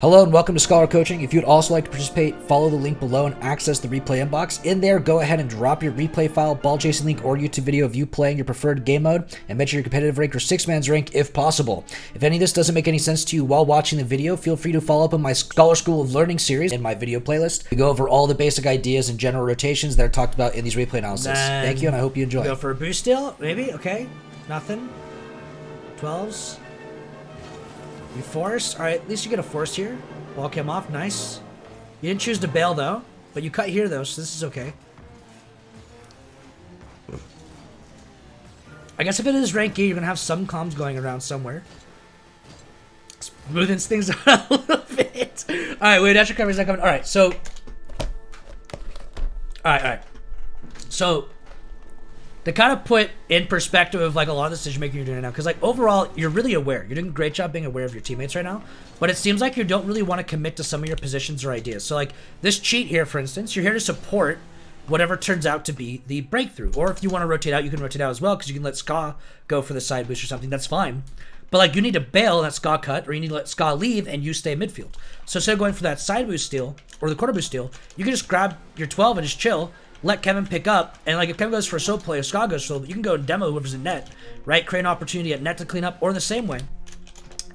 Hello and welcome to Scholar Coaching. If you'd also like to participate, follow the link below and access the replay inbox. In there, go ahead and drop your replay file, ball chasing link, or YouTube video of you playing your preferred game mode, and mention your competitive rank or 6-man's rank if possible. If any of this doesn't make any sense to you while watching the video, feel free to follow up on my Scholar School of Learning series in my video playlist. We go over all the basic ideas and general rotations that are talked about in these replay analysis. Thank you, and I hope you enjoy. Go for a boost deal, maybe? Okay. Nothing. 12s. You force. Alright, at least you get a force here. Ball came off. Nice. You didn't choose to bail, though. But you cut here, though, so this is okay. I guess if it is rank E, you're going to have some comms going around somewhere. Smoothing things out a little bit. Alright, wait, that's your coverage not coming. Alright, so... Alright. So... To kind of put in perspective of like a lot of the decision making you're doing now, because like overall you're really aware. You're doing a great job being aware of your teammates right now, but it seems like you don't really want to commit to some of your positions or ideas. So like this cheat here, for instance, you're here to support whatever turns out to be the breakthrough. Or if you want to rotate out, you can rotate out as well, because you can let Ska go for the side boost or something. That's fine. But like you need to bail that Ska cut, or you need to let Ska leave and you stay midfield. So instead of going for that side boost steal or the quarter boost steal, you can just grab your 12 and just chill. Let Kevin pick up, and like if Kevin goes for a solo play or Scott goes solo, you can go and demo whoever's in net, right? Create an opportunity at net to clean up, or in the same way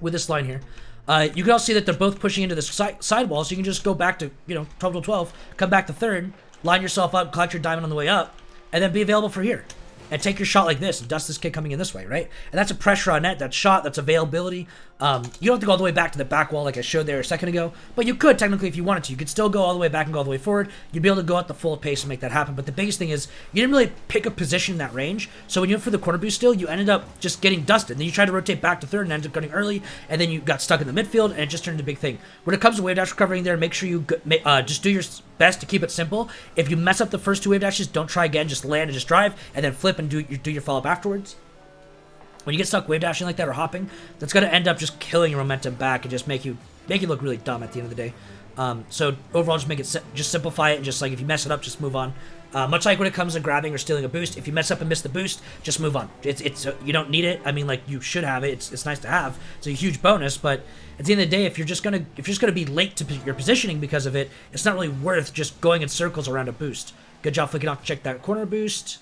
with this line here. You can also see that they're both pushing into the sidewall, so you can just go back to, 12 to 12, come back to third, line yourself up, collect your diamond on the way up, and then be available for here. And take your shot like this and dust this kid coming in this way, right? And that's a pressure on net, that's shot, that's availability. You don't have to go all the way back to the back wall like I showed there a second ago, but you could technically if you wanted to. You could still go all the way back and go all the way forward. You'd be able to go at the full pace and make that happen. But the biggest thing is you didn't really pick a position in that range. So when you went for the corner boost still, you ended up just getting dusted. Then you tried to rotate back to third and ended up going early, and then you got stuck in the midfield, and it just turned into a big thing. When it comes to wave dash recovering there, make sure you just do your best to keep it simple. If you mess up the first two wave dashes, don't try again. Just land and just drive, and then flip and do your follow-up afterwards. When you get stuck wave dashing like that or hopping, that's going to end up just killing your momentum back and just make you look really dumb at the end of the day. So overall, just make it just simplify it, and just like if you mess it up, just move on. Much like when it comes to grabbing or stealing a boost, if you mess up and miss the boost, just move on. It's you don't need it. I mean, like you should have it. It's nice to have. It's a huge bonus, but at the end of the day, if you're just gonna be late to your positioning because of it, it's not really worth just going in circles around a boost. Good job flicking off to check that corner boost.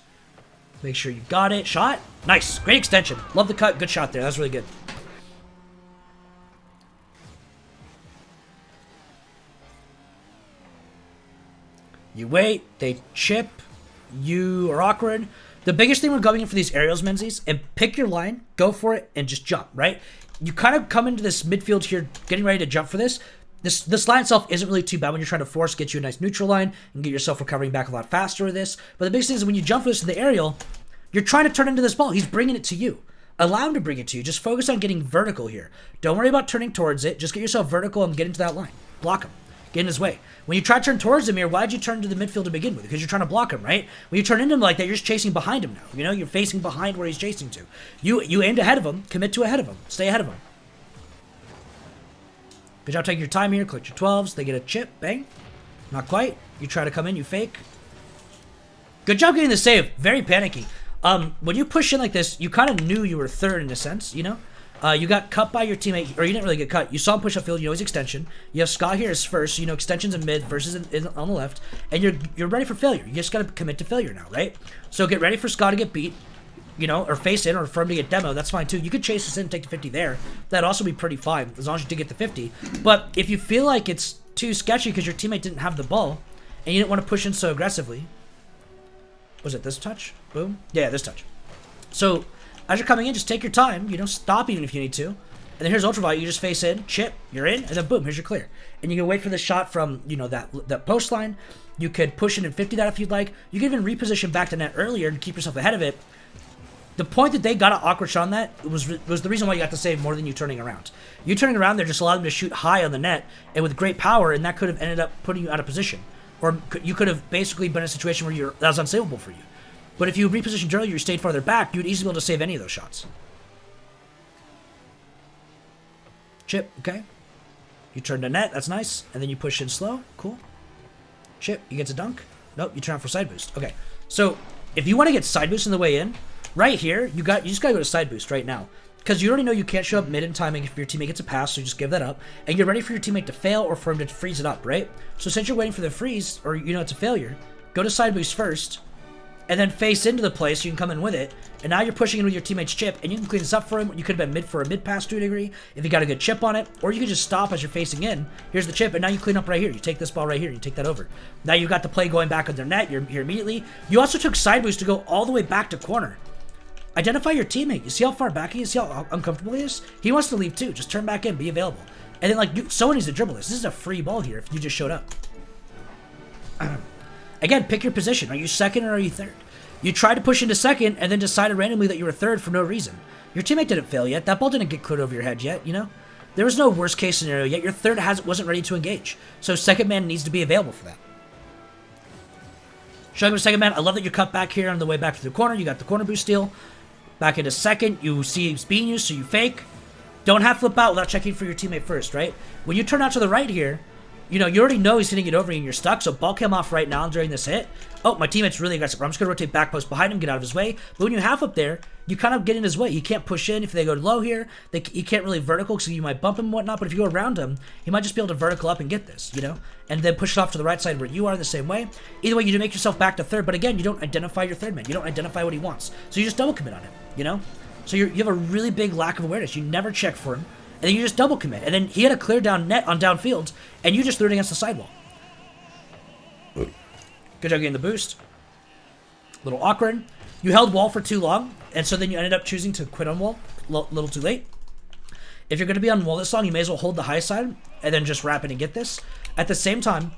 Make sure you got it. Shot. Nice. Great extension. Love the cut. Good shot there. That was really good. You wait. They chip. You are awkward. The biggest thing when going in for these aerials, Menzies, and pick your line, go for it, and just jump, right? You kind of come into this midfield here getting ready to jump for this. This line itself isn't really too bad when you're trying to force, get you a nice neutral line, and get yourself recovering back a lot faster with this. But the biggest thing is when you jump for this in the aerial, you're trying to turn into this ball. He's bringing it to you. Allow him to bring it to you. Just focus on getting vertical here. Don't worry about turning towards it. Just get yourself vertical and get into that line. Block him. Get in his way. When you try to turn towards him here, why'd you turn to the midfield to begin with? Because you're trying to block him, right? When you turn into him like that, you're just chasing behind him now. You're facing behind where he's chasing to. You aimed ahead of him. Commit to ahead of him. Stay ahead of him. Good job taking your time here. Collect your 12s. They get a chip. Bang. Not quite. You try to come in. You fake. Good job getting the save. Very panicky. When you push in like this, you kind of knew you were third in a sense, you got cut by your teammate, or you didn't really get cut. You saw him push upfield, you know his extension. You have Scott here as first, so extensions in mid versus on the left, and you're ready for failure. You just got to commit to failure now, right? So get ready for Scott to get beat, or face in, or for him to get demo. That's fine too. You could chase this in and take the 50 there. That'd also be pretty fine, as long as you did get the 50. But if you feel like it's too sketchy because your teammate didn't have the ball, and you didn't want to push in so aggressively, was it this touch? Boom. Yeah, this touch. So as you're coming in, just take your time. Stop even if you need to. And then here's ultraviolet. You just face in, chip, you're in, and then boom, here's your clear. And you can wait for the shot from that post line. You could push in and 50 that if you'd like. You can even reposition back to net earlier and keep yourself ahead of it. The point that they got an awkward shot on that was the reason why you got to save more than you turning around. You turning around there just allowed them to shoot high on the net and with great power, and that could have ended up putting you out of position. Or you could have basically been in a situation where that was unsavable for you. But if you repositioned earlier, you stayed farther back, you would easily be able to save any of those shots. Chip, okay. You turn to net, that's nice. And then you push in slow, cool. Chip, you get to dunk. Nope, you turn out for side boost. Okay, so if you want to get side boost on the way in, right here, you just gotta go to side boost right now. because you already know you can't show up mid in timing if your teammate gets a pass, so you just give that up, and you're ready for your teammate to fail or for him to freeze it up, right? So since you're waiting for the freeze, or you know it's a failure, go to side boost first, and then face into the play so you can come in with it, and now you're pushing in with your teammate's chip, and you can clean this up for him. You could have been mid for a mid pass to a degree if you got a good chip on it, or you could just stop as you're facing in. Here's the chip, and now you clean up right here. You take this ball right here, you take that over. Now you've got the play going back on their net, you're here immediately. You also took side boost to go all the way back to corner. Identify your teammate. You see how far back he is? See how uncomfortable he is? He wants to leave too. Just turn back in, be available. And then, like, someone needs to dribble this. This is a free ball here if you just showed up. Again, pick your position. Are you second or are you third? You tried to push into second and then decided randomly that you were third for no reason. Your teammate didn't fail yet. That ball didn't get cleared over your head yet, you know? There was no worst case scenario yet. Your third wasn't ready to engage. So second man needs to be available for that. Showing him second man. I love that you cut back here on the way back to the corner. You got the corner boost steal. Back into second, you see he's being used, so you fake. Don't have flip out without checking for your teammate first, right? When you turn out to the right here, you know, you already know he's hitting it over you and you're stuck, so ball came off right now during this hit. Oh, my teammate's really aggressive. I'm just going to rotate back post behind him, get out of his way. But when you half up there, you kind of get in his way. He can't push in. If they go low here, he can't really vertical, so you might bump him and whatnot. But if you go around him, he might just be able to vertical up and get this, you know? And then push it off to the right side where you are the same way. Either way, you do make yourself back to third. But again, you don't identify your third man. You don't identify what he wants. So you just double commit on him, you know? So you have a really big lack of awareness. You never check for him. And then you just double commit. And then he had a clear down net on downfield, and you just threw it against the sidewall. Good job getting the boost. A little awkward. You held wall for too long, and so then you ended up choosing to quit on wall a little too late. If you're going to be on wall this long, you may as well hold the high side and then just wrap it and get this. At the same time,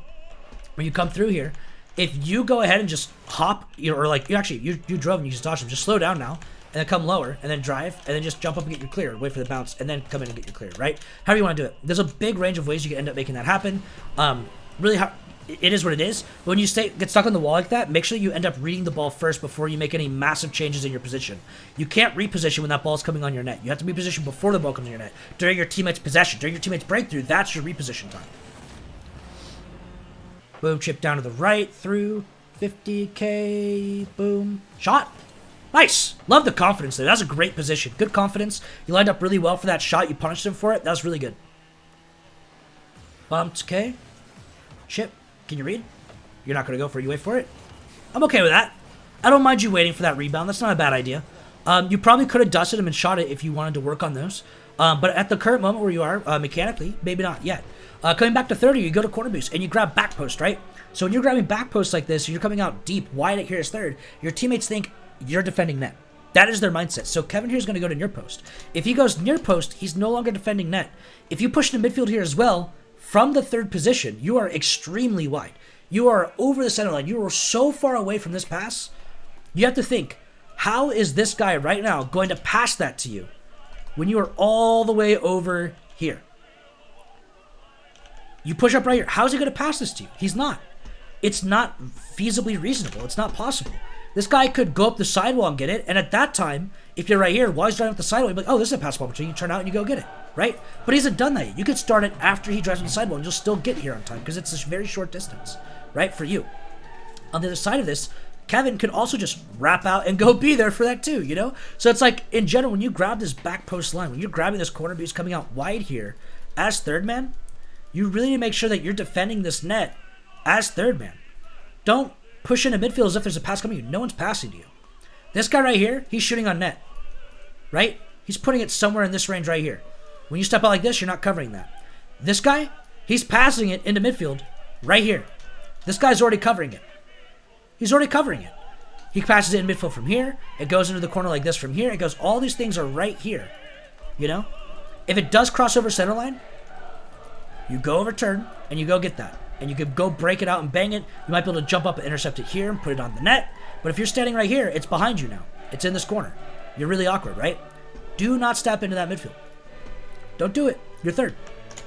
when you come through here, if you go ahead and just hop, or like, you drove and you just dodged him, just slow down now, and then come lower, and then drive, and then just jump up and get your clear, wait for the bounce, and then come in and get your clear, right? However you want to do it. There's a big range of ways you can end up making that happen. Really, it is what it is. But when you get stuck on the wall like that, make sure you end up reading the ball first before you make any massive changes in your position. You can't reposition when that ball's coming on your net. You have to be positioned before the ball comes on your net. During your teammate's possession, during your teammate's breakthrough, that's your reposition time. Boom, chip down to the right, through, 50K, boom, shot. Nice. Love the confidence there. That's a great position. Good confidence. You lined up really well for that shot. You punished him for it. That was really good. Bumped. Okay. Chip. Can you read? You're not going to go for it. You wait for it? I'm okay with that. I don't mind you waiting for that rebound. That's not a bad idea. You probably could have dusted him and shot it if you wanted to work on those. But at the current moment where you are, mechanically, maybe not yet. Coming back to 30, you go to corner boost and you grab back post, right? So when you're grabbing back post like this, you're coming out deep, wide at here is third. Your teammates think you're defending net. That is their mindset. So Kevin here is going to go to near post. If he goes near post, he's no longer defending net. If you push to midfield here as well, from the third position, you are extremely wide. You are over the center line. You are so far away from this pass. You have to think, how is this guy right now going to pass that to you when you are all the way over here? You push up right here. How is he going to pass this to you? He's not. It's not feasibly reasonable. It's not possible. This guy could go up the sidewall and get it, and at that time, if you're right here, while he's driving up the sidewall, you're like, oh, this is a passable opportunity. You turn out and you go get it, right? But he hasn't done that yet. You could start it after he drives on the sidewall, and you'll still get here on time, because it's a very short distance, right, for you. On the other side of this, Kevin could also just wrap out and go be there for that too, you know? So it's like, in general, when you grab this back post line, when you're grabbing this corner boost coming out wide here as third man, you really need to make sure that you're defending this net as third man. Don't push into midfield as if there's a pass coming to you. No one's passing to you. This guy right here, he's shooting on net, right? He's putting it somewhere in this range right here. When you step out like this, you're not covering that. This guy, he's passing it into midfield right here. This guy's already covering it. He's already covering it. He passes it in midfield from here. It goes into the corner like this from here. It goes, all these things are right here, you know? If it does cross over center line, you go overturn and you go get that. And you could go break it out and bang it. You might be able to jump up and intercept it here and put it on the net. But if you're standing right here, it's behind you now. It's in this corner. You're really awkward, right? Do not step into that midfield. Don't do it. You're third.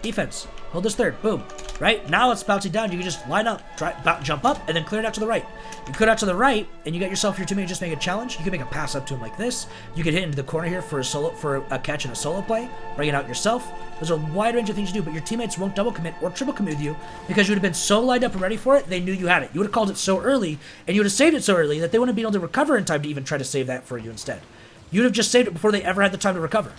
Defense. Hold this third. Boom. Right? Now it's bouncing down. You can just line up, jump up, and then clear it out to the right. You clear it out to the right, and you get yourself your teammate just make a challenge. You can make a pass up to him like this. You can hit into the corner here for a catch and a solo play. Bring it out yourself. There's a wide range of things to do, but your teammates won't double commit or triple commit with you because you would have been so lined up and ready for it, they knew you had it. You would have called it so early, and you would have saved it so early that they wouldn't be able to recover in time to even try to save that for you instead. you'd have just saved it before they ever had the time to recover.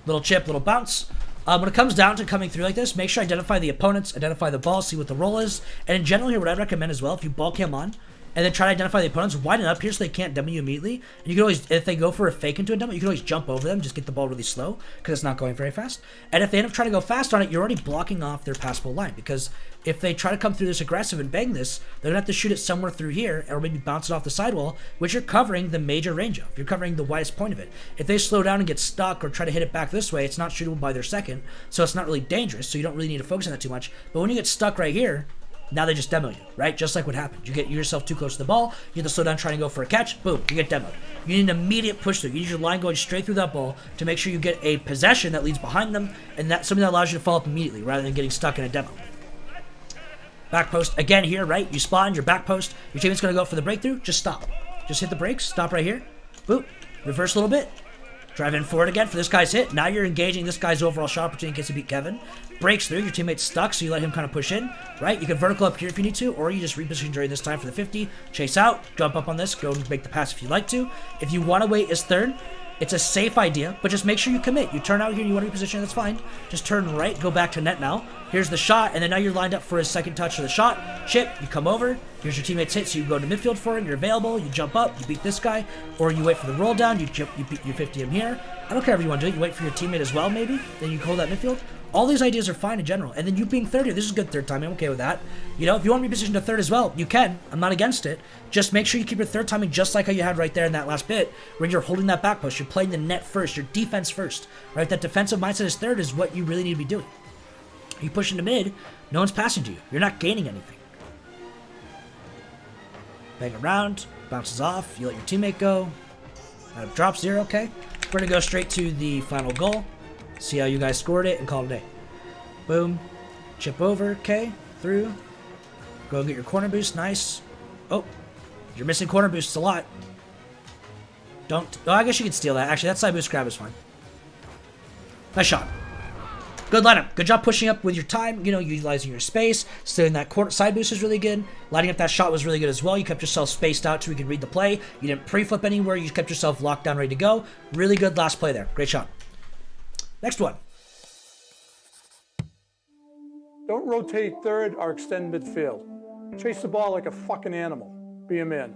Little chip, little bounce. When it comes down to coming through like this, make sure to identify the opponents, identify the ball, see what the roll is. And in general here, what I'd recommend as well, if you ball cam on, and then try to identify the opponents, widen up here so they can't demo you immediately. And you can always, if they go for a fake into a demo, you can always jump over them, just get the ball really slow, because it's not going very fast. And if they end up trying to go fast on it, you're already blocking off their passable line, because if they try to come through this aggressive and bang this, they're going to have to shoot it somewhere through here, or maybe bounce it off the sidewall, which you're covering the major range of. You're covering the widest point of it. If they slow down and get stuck or try to hit it back this way, it's not shootable by their second, so it's not really dangerous, so you don't really need to focus on that too much. But when you get stuck right here, now they just demo you, right? Just like what happened. You get yourself too close to the ball, you have to slow down trying to go for a catch, boom, you get demoed. You need an immediate push through. You need your line going straight through that ball to make sure you get a possession that leads behind them, and that's something that allows you to follow up immediately rather than getting stuck in a demo. Back post, again here, right? You spot in your back post, your teammate's gonna go for the breakthrough, just stop. Just hit the brakes, stop right here, boop, reverse a little bit, drive in forward again for this guy's hit. Now you're engaging this guy's overall shot opportunity in case you beat Kevin. Breaks through, your teammate's stuck, so you let him kind of push in, right? You can vertical up here if you need to, or you just reposition during this time for the 50, chase out, jump up on this, go and make the pass if you like to. If you want to wait as third, it's a safe idea, but just make sure you commit. You turn out here and you want to reposition, that's fine. Just turn right, go back to net now. Here's the shot, and then now you're lined up for his second touch of the shot. Chip, you come over. Here's your teammate's hit, so you go to midfield for him. You're available. You jump up, you beat this guy, or you wait for the roll down. You beat your 50 him here. I don't care if you want to do it. You wait for your teammate as well, maybe. Then you hold that midfield. All these ideas are fine in general. And then you being third here, this is good third timing. I'm okay with that. You know, if you want to reposition to third as well, you can. I'm not against it. Just make sure you keep your third timing just like how you had right there in that last bit, when you're holding that back post. You're playing the net first. Your defense first, right? That defensive mindset is third is what you really need to be doing. You push into mid, no one's passing to you. You're not gaining anything. Bang around, bounces off. You let your teammate go. Drop 0, okay. We're going to go straight to the final goal. See how you guys scored it and call it a day. Boom. Chip over, okay. Through. Go and get your corner boost, nice. Oh, you're missing corner boosts a lot. Don't. Oh, I guess you can steal that. Actually, that side boost grab is fine. Nice shot. Good lineup. Good job pushing up with your time, you know, utilizing your space. Stealing that corner side boost is really good. Lighting up that shot was really good as well. You kept yourself spaced out so we could read the play. You didn't pre-flip anywhere. You kept yourself locked down, ready to go. Really good last play there. Great shot. Next one. Don't rotate third or extend midfield. Chase the ball like a fucking animal. Be a man.